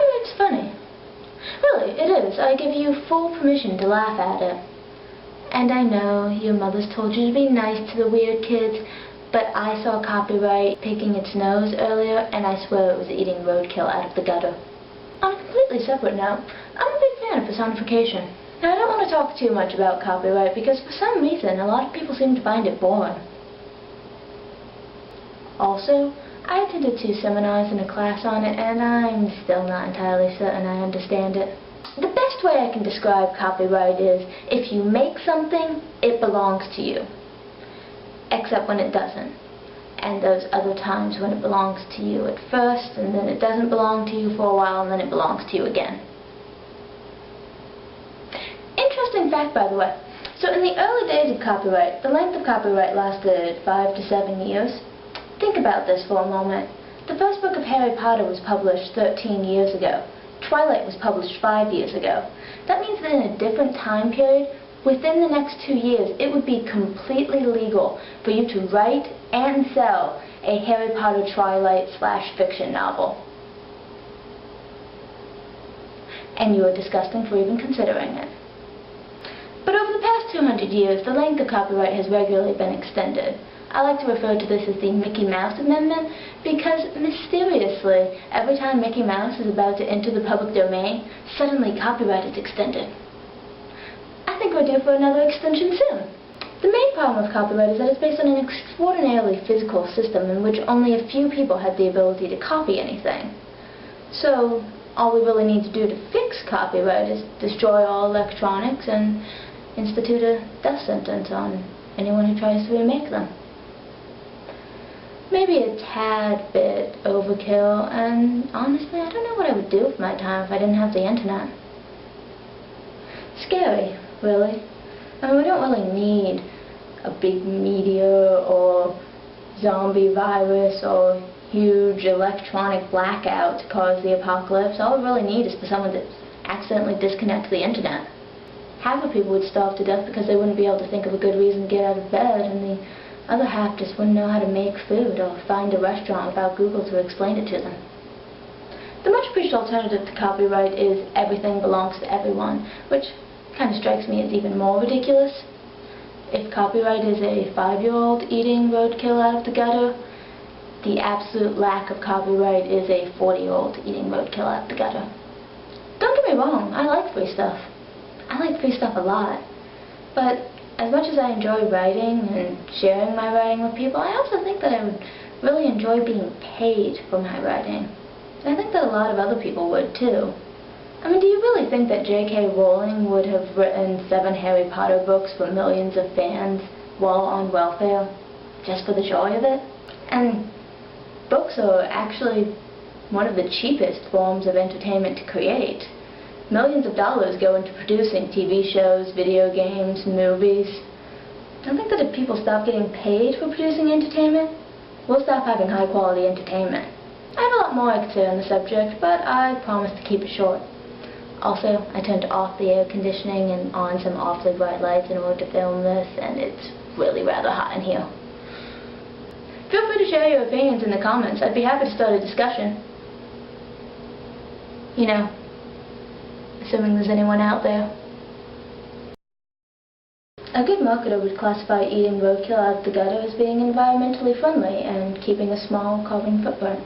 Copyright's funny. Really, it is. I give you full permission to laugh at it. And I know your mother's told you to be nice to the weird kids, but I saw Copyright picking its nose earlier, and I swear it was eating roadkill out of the gutter. On a completely separate note, I'm a big fan of personification. Now, I don't want to talk too much about Copyright because for some reason a lot of people seem to find it boring. Also, I attended 2 seminars and a class on it, and I'm still not entirely certain I understand it. The best way I can describe copyright is, if you make something, it belongs to you. Except when it doesn't. And those other times when it belongs to you at first, and then it doesn't belong to you for a while, and then it belongs to you again. Interesting fact, by the way. So in the early days of copyright, the length of copyright lasted 5 to 7 years. Think about this for a moment. The first book of Harry Potter was published 13 years ago. Twilight was published 5 years ago. That means that in a different time period, within the next 2 years, it would be completely legal for you to write and sell a Harry Potter Twilight/fiction novel. And you are disgusting for even considering it. But over the past 200 years, the length of copyright has regularly been extended. I like to refer to this as the Mickey Mouse Amendment because, mysteriously, every time Mickey Mouse is about to enter the public domain, suddenly copyright is extended. I think we're due for another extension soon. The main problem with copyright is that it's based on an extraordinarily physical system in which only a few people have the ability to copy anything. So, all we really need to do to fix copyright is destroy all electronics and institute a death sentence on anyone who tries to remake them. Maybe a tad bit overkill, and honestly, I don't know what I would do with my time if I didn't have the internet. Scary, really. I mean, we don't really need a big meteor or zombie virus or huge electronic blackout to cause the apocalypse. All we really need is for someone to accidentally disconnect the internet. Half of people would starve to death because they wouldn't be able to think of a good reason to get out of bed, and the other half just wouldn't know how to make food or find a restaurant without Google to explain it to them. The much preached alternative to copyright is everything belongs to everyone, which kind of strikes me as even more ridiculous. If copyright is a 5-year-old eating roadkill out of the gutter, the absolute lack of copyright is a 40-year-old eating roadkill out of the gutter. Don't get me wrong, I like free stuff. I like free stuff a lot. But as much as I enjoy writing and sharing my writing with people, I also think that I would really enjoy being paid for my writing. And I think that a lot of other people would too. I mean, do you really think that J.K. Rowling would have written 7 Harry Potter books for millions of fans while on welfare just for the joy of it? And books are actually one of the cheapest forms of entertainment to create. Millions of dollars go into producing TV shows, video games, movies. I think that if people stop getting paid for producing entertainment, we'll stop having high-quality entertainment. I have a lot more I could say on the subject, but I promise to keep it short. Also, I turned off the air conditioning and on some awfully bright lights in order to film this, and it's really rather hot in here. Feel free to share your opinions in the comments. I'd be happy to start a discussion. You know, assuming there's anyone out there. A good marketer would classify eating roadkill out of the gutter as being environmentally friendly and keeping a small carbon footprint.